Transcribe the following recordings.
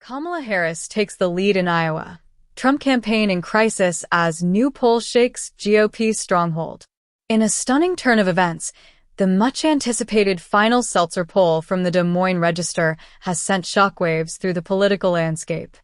Kamala Harris takes the lead in Iowa. Trump campaign in crisis as new poll shakes GOP stronghold. In a stunning turn of events, the much-anticipated final Seltzer poll from the Des Moines Register has sent shockwaves through the political landscape.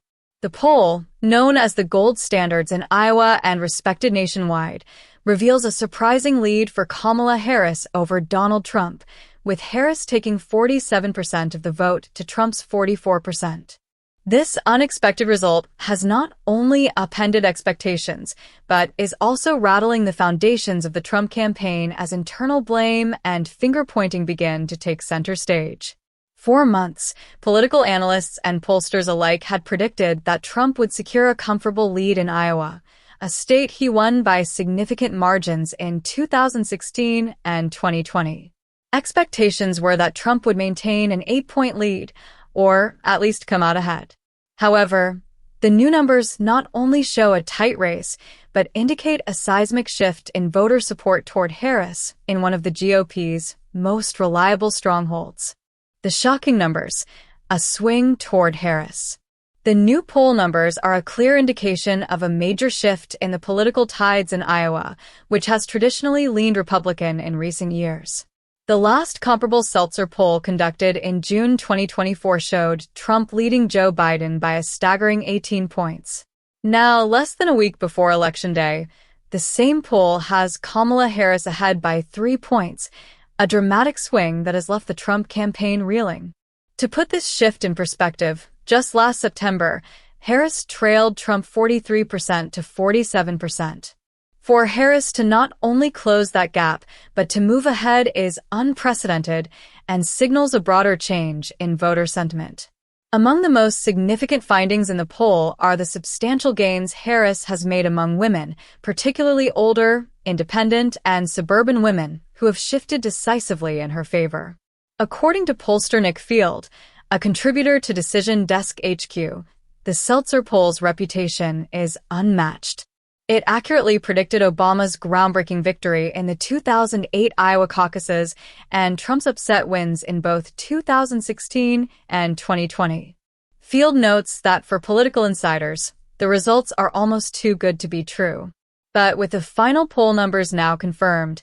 The poll, known as the gold standards in Iowa and respected nationwide, reveals a surprising lead for Kamala Harris over Donald Trump, with Harris taking 47% of the vote to Trump's 44%. This unexpected result has not only upended expectations, but is also rattling the foundations of the Trump campaign as internal blame and finger-pointing begin to take center stage. For months, political analysts and pollsters alike had predicted that Trump would secure a comfortable lead in Iowa, a state he won by significant margins in 2016 and 2020. Expectations were that Trump would maintain an 8-point lead, or at least come out ahead. However, the new numbers not only show a tight race, but indicate a seismic shift in voter support toward Harris in one of the GOP's most reliable strongholds. The shocking numbers, a swing toward Harris. The new poll numbers are a clear indication of a major shift in the political tides in Iowa, which has traditionally leaned Republican in recent years. The last comparable Seltzer poll conducted in June 2024 showed Trump leading Joe Biden by a staggering 18 points. Now, less than a week before Election Day, the same poll has Kamala Harris ahead by 3 points, a dramatic swing that has left the Trump campaign reeling. To put this shift in perspective, just last September, Harris trailed Trump 43% to 47%. For Harris to not only close that gap, but to move ahead is unprecedented and signals a broader change in voter sentiment. Among the most significant findings in the poll are the substantial gains Harris has made among women, particularly older, independent, and suburban women, who have shifted decisively in her favor. According to pollster Nick Field, a contributor to Decision Desk HQ, the Seltzer poll's reputation is unmatched. It accurately predicted Obama's groundbreaking victory in the 2008 Iowa caucuses and Trump's upset wins in both 2016 and 2020. Field notes that for political insiders, the results are almost too good to be true. But with the final poll numbers now confirmed,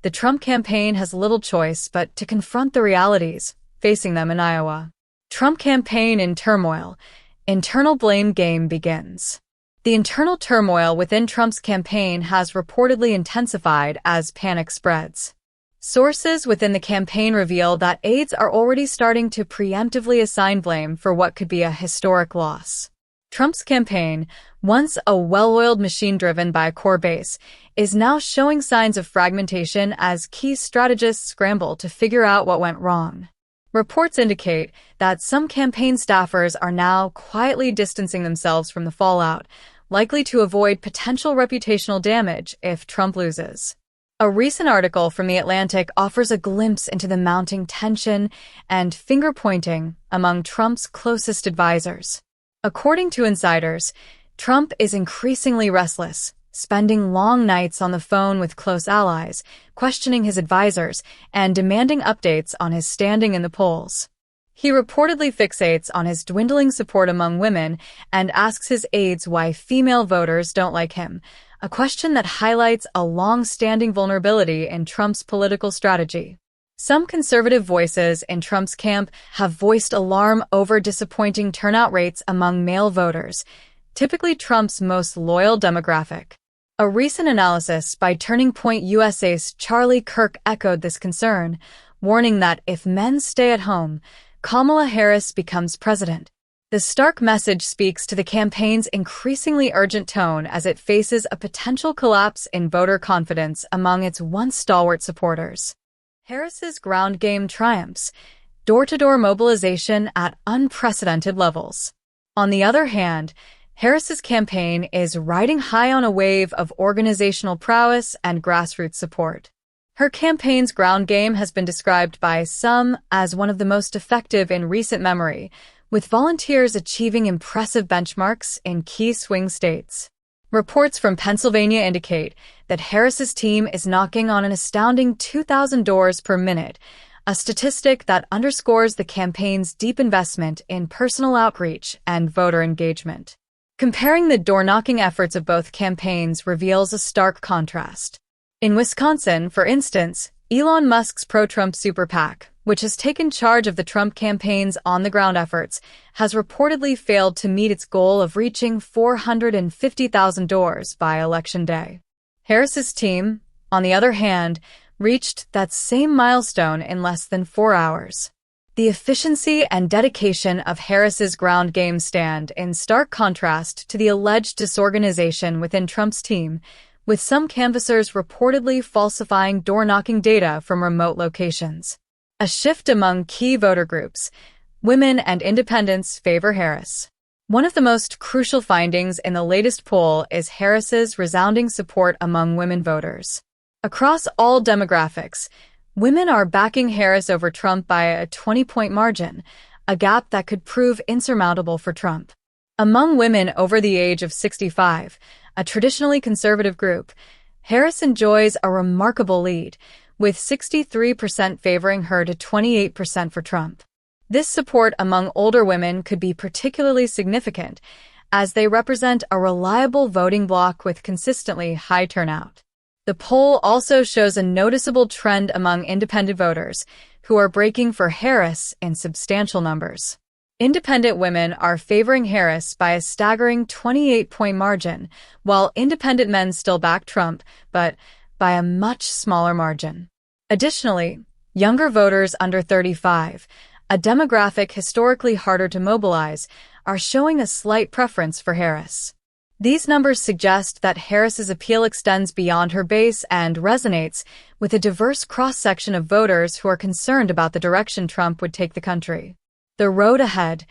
the Trump campaign has little choice but to confront the realities facing them in Iowa. Trump campaign in turmoil. Internal blame game begins. The internal turmoil within Trump's campaign has reportedly intensified as panic spreads. Sources within the campaign reveal that aides are already starting to preemptively assign blame for what could be a historic loss. Trump's campaign, once a well-oiled machine driven by a core base, is now showing signs of fragmentation as key strategists scramble to figure out what went wrong. Reports indicate that some campaign staffers are now quietly distancing themselves from the fallout, likely to avoid potential reputational damage if Trump loses. A recent article from The Atlantic offers a glimpse into the mounting tension and finger-pointing among Trump's closest advisors. According to insiders, Trump is increasingly restless, spending long nights on the phone with close allies, questioning his advisors, and demanding updates on his standing in the polls. He reportedly fixates on his dwindling support among women and asks his aides why female voters don't like him, a question that highlights a long-standing vulnerability in Trump's political strategy. Some conservative voices in Trump's camp have voiced alarm over disappointing turnout rates among male voters, typically Trump's most loyal demographic. A recent analysis by Turning Point USA's Charlie Kirk echoed this concern, warning that if men stay at home, Kamala Harris becomes president. The stark message speaks to the campaign's increasingly urgent tone as it faces a potential collapse in voter confidence among its once stalwart supporters. Harris's ground game triumphs, door-to-door mobilization at unprecedented levels. On the other hand, Harris's campaign is riding high on a wave of organizational prowess and grassroots support. Her campaign's ground game has been described by some as one of the most effective in recent memory, with volunteers achieving impressive benchmarks in key swing states. Reports from Pennsylvania indicate that Harris's team is knocking on an astounding 2,000 doors per minute, a statistic that underscores the campaign's deep investment in personal outreach and voter engagement. Comparing the door-knocking efforts of both campaigns reveals a stark contrast. In Wisconsin, for instance, Elon Musk's pro-Trump super PAC, which has taken charge of the Trump campaign's on-the-ground efforts, has reportedly failed to meet its goal of reaching 450,000 doors by Election Day. Harris's team, on the other hand, reached that same milestone in less than 4 hours. The efficiency and dedication of Harris's ground game stand in stark contrast to the alleged disorganization within Trump's team, with some canvassers reportedly falsifying door-knocking data from remote locations. A shift among key voter groups. Women and independents favor Harris. One of the most crucial findings in the latest poll is Harris's resounding support among women voters. Across all demographics, women are backing Harris over Trump by a 20-point margin, a gap that could prove insurmountable for Trump. Among women over the age of 65, a traditionally conservative group, Harris enjoys a remarkable lead, with 63% favoring her to 28% for Trump. This support among older women could be particularly significant, as they represent a reliable voting bloc with consistently high turnout. The poll also shows a noticeable trend among independent voters, who are breaking for Harris in substantial numbers. Independent women are favoring Harris by a staggering 28-point margin, while independent men still back Trump, but by a much smaller margin. Additionally, younger voters under 35, a demographic historically harder to mobilize, are showing a slight preference for Harris. These numbers suggest that Harris's appeal extends beyond her base and resonates with a diverse cross-section of voters who are concerned about the direction Trump would take the country. The road ahead,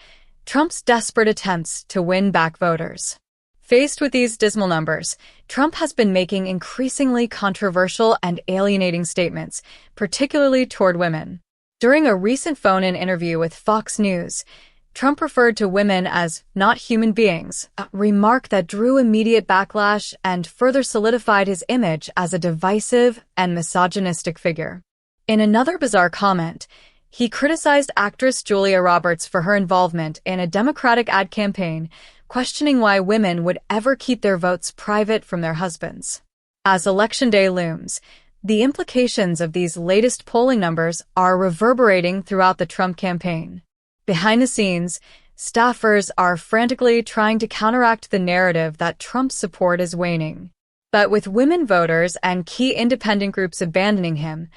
Trump's desperate attempts to win back voters. Faced with these dismal numbers, Trump has been making increasingly controversial and alienating statements, particularly toward women. During a recent phone-in interview with Fox News, Trump referred to women as not human beings, a remark that drew immediate backlash and further solidified his image as a divisive and misogynistic figure. In another bizarre comment, he criticized actress Julia Roberts for her involvement in a Democratic ad campaign, questioning why women would ever keep their votes private from their husbands. As Election Day looms, the implications of these latest polling numbers are reverberating throughout the Trump campaign. Behind the scenes, staffers are frantically trying to counteract the narrative that Trump's support is waning. But with women voters and key independent groups abandoning him,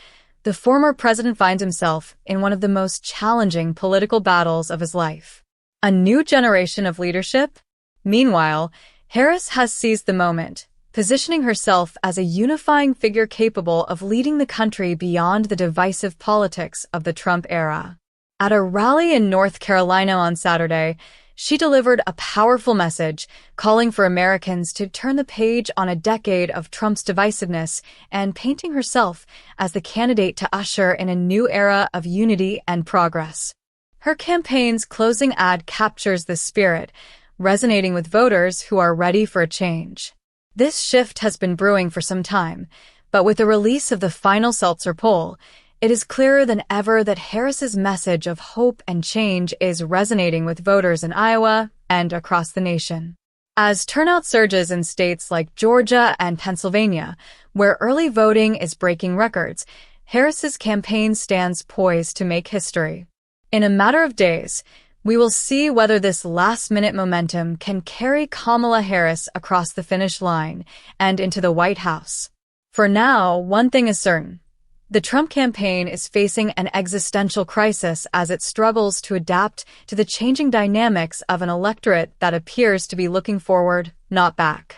the former president finds himself in one of the most challenging political battles of his life. A new generation of leadership? Meanwhile, Harris has seized the moment, positioning herself as a unifying figure capable of leading the country beyond the divisive politics of the Trump era. At a rally in North Carolina on Saturday, she delivered a powerful message calling for Americans to turn the page on a decade of Trump's divisiveness and painting herself as the candidate to usher in a new era of unity and progress. Her campaign's closing ad captures this spirit, resonating with voters who are ready for a change. This shift has been brewing for some time, but with the release of the final Seltzer poll, it is clearer than ever that Harris's message of hope and change is resonating with voters in Iowa and across the nation. As turnout surges in states like Georgia and Pennsylvania, where early voting is breaking records, Harris's campaign stands poised to make history. In a matter of days, we will see whether this last-minute momentum can carry Kamala Harris across the finish line and into the White House. For now, one thing is certain. The Trump campaign is facing an existential crisis as it struggles to adapt to the changing dynamics of an electorate that appears to be looking forward, not back.